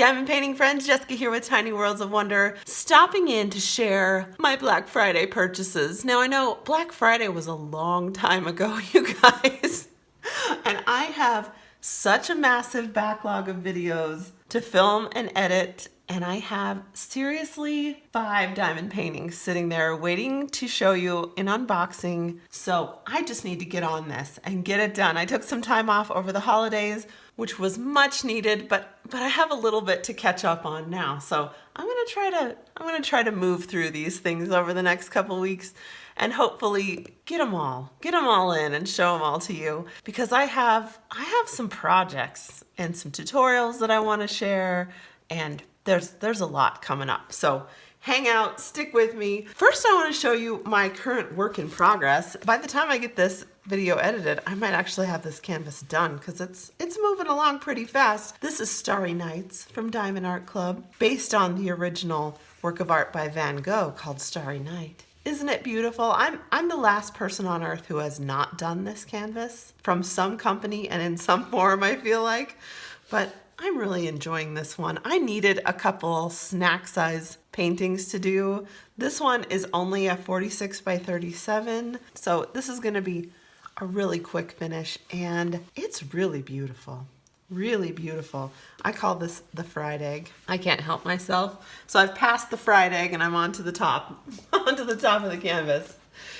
diamond painting friends, Jessica here with Tiny Worlds of Wonder, stopping in to share my Black Friday purchases. Now I know Black Friday was a long time ago, you guys, and I have such a massive backlog of videos to film and edit, and I have seriously 5 diamond paintings sitting there waiting to show you in unboxing. So I just need to get on this and get it done. I took some time off over the holidays, which was much needed, but I have a little bit to catch up on now. So I'm gonna try to move through these things over the next couple weeks and hopefully get them all in and show them all to you, because I have some projects and some tutorials that I want to share, and there's a lot coming up. So hang out, stick with me. First, I want to show you my current work in progress. By the time I get this video edited, I might actually have this canvas done because it's moving along pretty fast. This is Starry Nights from Diamond Art Club, based on the original work of art by Van Gogh called Starry Night. Isn't it beautiful? I'm the last person on earth who has not done this canvas from some company and in some form, I feel like, but I'm really enjoying this one. I needed a couple snack size paintings to do. This one is only a 46 by 37, so this is going to be a really quick finish, and it's really beautiful. Really beautiful. I call this the fried egg. I can't help myself. So I've passed the fried egg and I'm onto the top, onto the top of the canvas.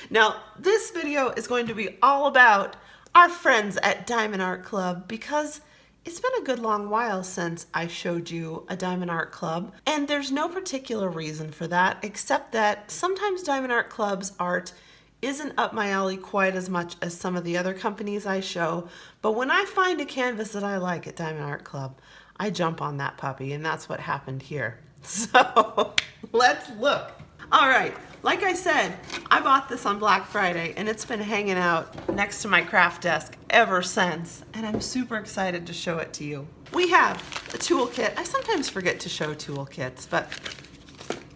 Now, this video is going to be all about our friends at Diamond Art Club, because it's been a good long while since I showed you a Diamond Art Club, and there's no particular reason for that, except that sometimes Diamond Art Club's art isn't up my alley quite as much as some of the other companies I show, but when I find a canvas that I like at Diamond Art Club, I jump on that puppy, and that's what happened here. So let's look. All right, like I said, I bought this on Black Friday, and it's been hanging out next to my craft desk ever since, and I'm super excited to show it to you. We have a toolkit. I sometimes forget to show toolkits, but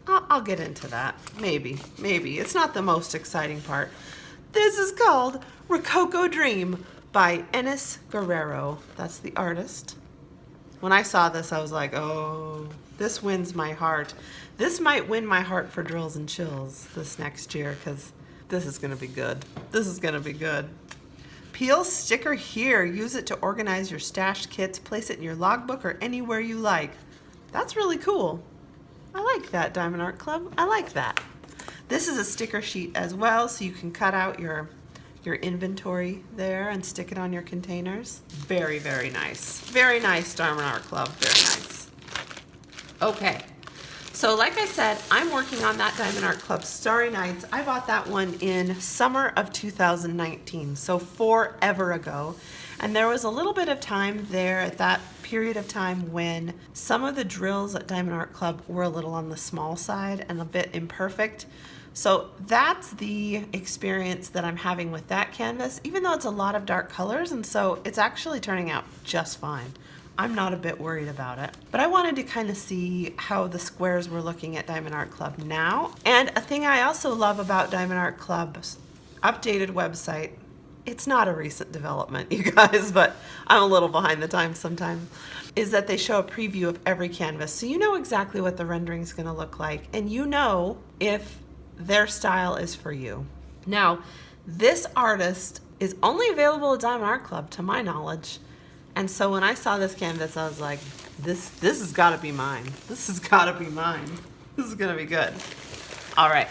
I'll get into that. Maybe. It's not the most exciting part. This is called Rococo Dream by Enys Guerrero. That's the artist. When I saw this, I was like, oh, this wins my heart. This might win my heart for Drills and Chills this next year, because this is gonna be good. This is gonna be good. Peel sticker here. Use it to organize your stashed kits, place it in your logbook or anywhere you like. That's really cool. I like that, Diamond Art Club. I like that. This is a sticker sheet as well, so you can cut out your inventory there and stick it on your containers. Very, very nice. Very nice, Diamond Art Club. Very nice. Okay, so like I said, I'm working on that Diamond Art Club Starry Nights. I bought that one in summer of 2019, so forever ago. And there was a little bit of time there at that period of time when some of the drills at Diamond Art Club were a little on the small side and a bit imperfect. So that's the experience that I'm having with that canvas, even though it's a lot of dark colors, and so it's actually turning out just fine. I'm not a bit worried about it. But I wanted to kind of see how the squares were looking at Diamond Art Club now. And a thing I also love about Diamond Art Club's updated website, it's not a recent development, you guys, but I'm a little behind the times sometimes, is that they show a preview of every canvas. So you know exactly what the rendering is going to look like, and you know if their style is for you. Now, this artist is only available at Diamond Art Club, to my knowledge, and so when I saw this canvas, I was like, this has got to be mine. This has got to be mine. This is going to be good. All right.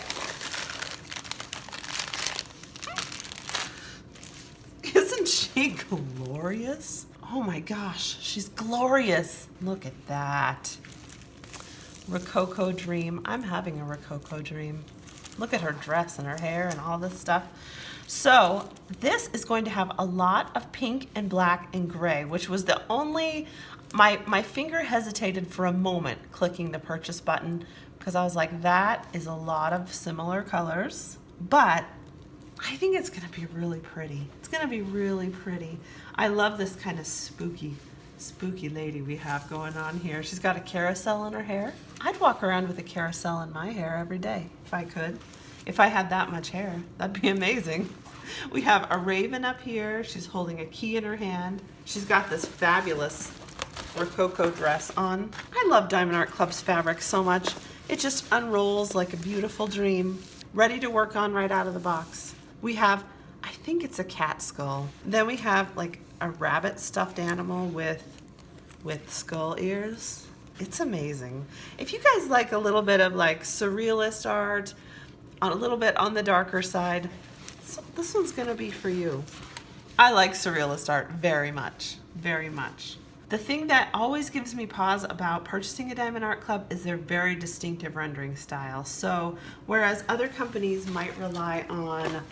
Isn't she glorious? Oh my gosh, she's glorious. Look at that. Rococo Dream. I'm having a Rococo dream. Look at her dress and her hair and all this stuff. So this is going to have a lot of pink and black and gray, which was the only, my finger hesitated for a moment clicking the purchase button, because I was like, that is a lot of similar colors, but I think it's gonna be really pretty. It's gonna be really pretty. I love this kind of spooky lady we have going on here. She's got a carousel in her hair. I'd walk around with a carousel in my hair every day if I could. If I had that much hair, that'd be amazing. We have a raven up here. She's holding a key in her hand. She's got this fabulous Rococo dress on. I love Diamond Art Club's fabric so much. It just unrolls like a beautiful dream, ready to work on right out of the box. We have, I think it's a cat skull. Then we have like a rabbit stuffed animal with skull ears. It's amazing. If you guys like a little bit of like surrealist art, a little bit on the darker side, this one's gonna be for you. I like surrealist art very much, very much. The thing that always gives me pause about purchasing a Diamond Art Club is their very distinctive rendering style. So whereas other companies might rely on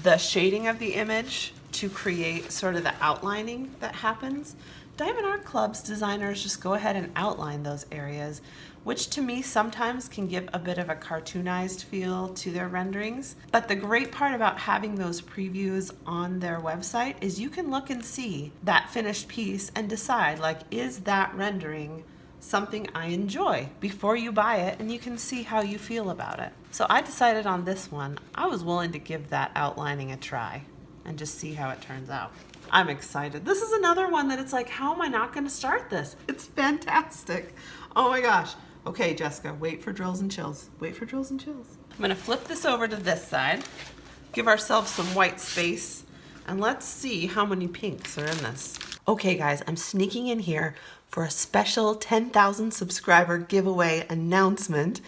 the shading of the image to create sort of the outlining that happens, Diamond Art Club's designers just go ahead and outline those areas, which to me sometimes can give a bit of a cartoonized feel to their renderings. But the great part about having those previews on their website is you can look and see that finished piece and decide, like, is that rendering something I enjoy before you buy it, and you can see how you feel about it. So I decided on this one, I was willing to give that outlining a try and just see how it turns out. I'm excited. This is another one that it's like, how am I not going to start this? It's fantastic. Oh my gosh. Okay, Jessica, wait for drills and chills. Wait for drills and chills. I'm going to flip this over to this side, give ourselves some white space, and let's see how many pinks are in this. Okay, guys, I'm sneaking in here for a special 10,000 subscriber giveaway announcement.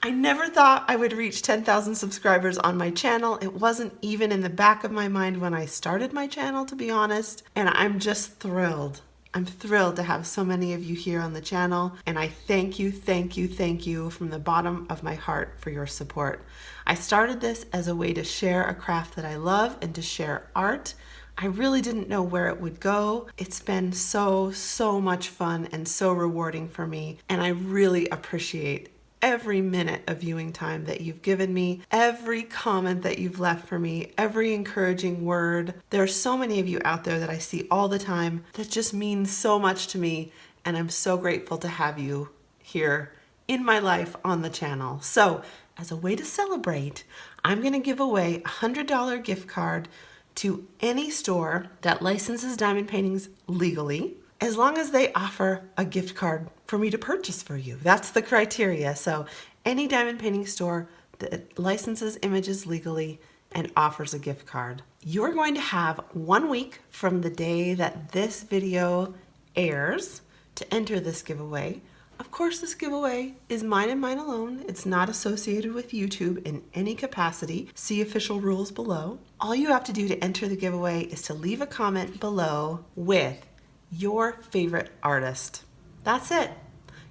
I never thought I would reach 10,000 subscribers on my channel. It wasn't even in the back of my mind when I started my channel, to be honest. And I'm just thrilled. I'm thrilled to have so many of you here on the channel. And I thank you, thank you, thank you from the bottom of my heart for your support. I started this as a way to share a craft that I love and to share art. I really didn't know where it would go. It's been so much fun and so rewarding for me. And I really appreciate every minute of viewing time that you've given me, every comment that you've left for me, every encouraging word. There are so many of you out there that I see all the time that just means so much to me, and I'm so grateful to have you here in my life on the channel. So, as a way to celebrate, I'm gonna give away a $100 gift card to any store that licenses diamond paintings legally, as long as they offer a gift card for me to purchase for you. That's the criteria. So any diamond painting store that licenses images legally and offers a gift card. You're going to have 1 week from the day that this video airs to enter this giveaway. Of course, this giveaway is mine and mine alone. It's not associated with YouTube in any capacity. See official rules below. All you have to do to enter the giveaway is to leave a comment below with your favorite artist. That's it.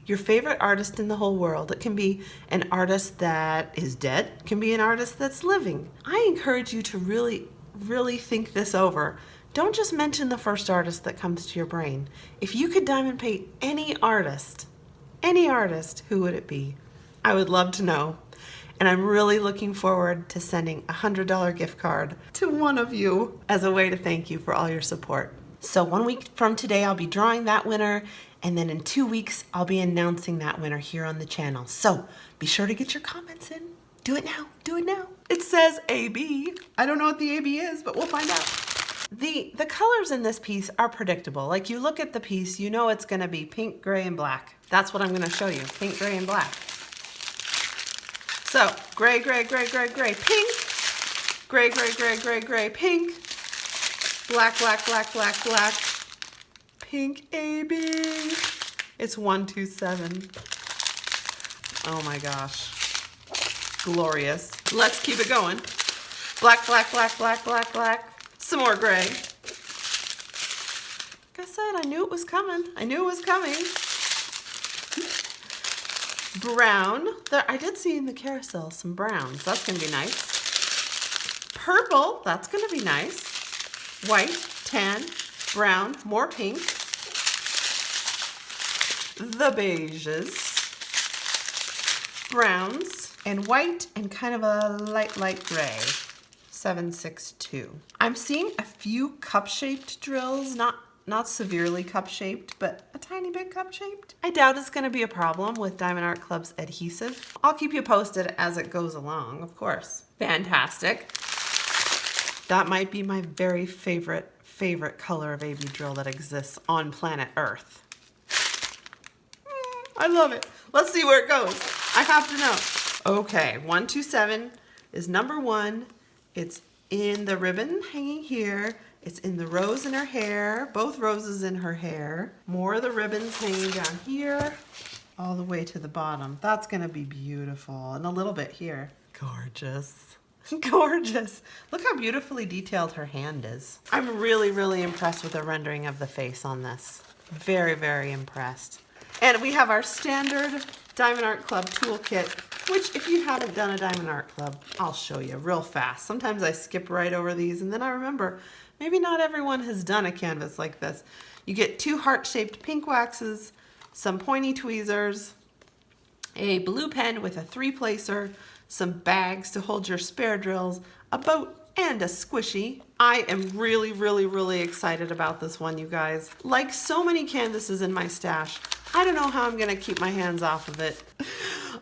Your favorite artist in the whole world. It can be an artist that is dead. It can be an artist that's living. I encourage you to really think this over. Don't just mention the first artist that comes to your brain. If you could diamond paint any artist, who would it be? I would love to know. And I'm really looking forward to sending a $100 gift card to one of you as a way to thank you for all your support. So 1 week from today, I'll be drawing that winner, and then in 2 weeks, I'll be announcing that winner here on the channel. So be sure to get your comments in. Do it now, do it now. It says AB. I don't know what the AB is, but we'll find out. The colors in this piece are predictable. Like, you look at the piece, you know it's gonna be pink, gray, and black. That's what I'm gonna show you, pink, gray, and black. So, gray, gray, gray, gray, gray, pink, gray, gray, gray, gray, gray, pink, black, black, black, black, black, pink, AB. It's 127. Oh my gosh. Glorious. Let's keep it going. Black, black, black, black, black, black. Some more gray. Like I said, I knew it was coming. I knew it was coming. Brown. There, I did see in the carousel some browns. That's going to be nice. Purple. That's going to be nice. White, tan, brown, more pink. The beiges. Browns and white and kind of a light gray. 762. I'm seeing a few cup-shaped drills, not severely cup-shaped, but a tiny bit cup-shaped. I doubt it's going to be a problem with Diamond Art Club's adhesive. I'll keep you posted as it goes along, of course. Fantastic. That might be my very favorite favorite color of AB drill that exists on planet Earth. I love it. Let's see where it goes. I have to know. Okay, 127 is number 1. It's in the ribbon hanging here. It's in the rose in her hair, both roses in her hair. More of the ribbons hanging down here, all the way to the bottom. That's gonna be beautiful. And a little bit here. Gorgeous. Gorgeous. Look how beautifully detailed her hand is. I'm really, really impressed with the rendering of the face on this. Very, very impressed. And we have our standard Diamond Art Club toolkit, which if you haven't done a Diamond Art Club, I'll show you real fast. Sometimes I skip right over these and then I remember maybe not everyone has done a canvas like this. You get 2 heart-shaped pink waxes, some pointy tweezers, a blue pen with a 3-placer, some bags to hold your spare drills, a boat, and a squishy. I am really, really, really excited about this one, you guys. Like so many canvases in my stash, I don't know how I'm gonna keep my hands off of it.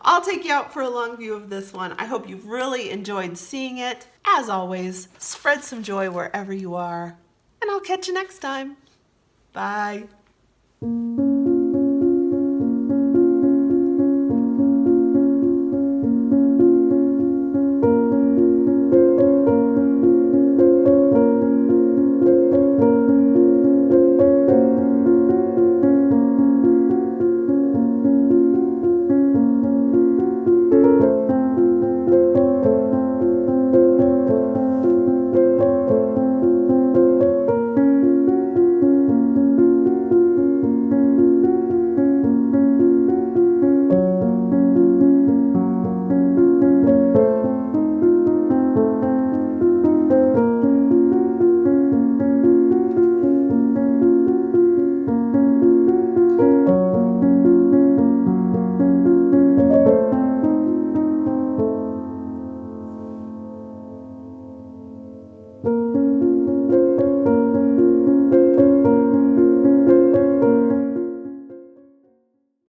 I'll take you out for a long view of this one. I hope you've really enjoyed seeing it. As always, spread some joy wherever you are, and I'll catch you next time. Bye.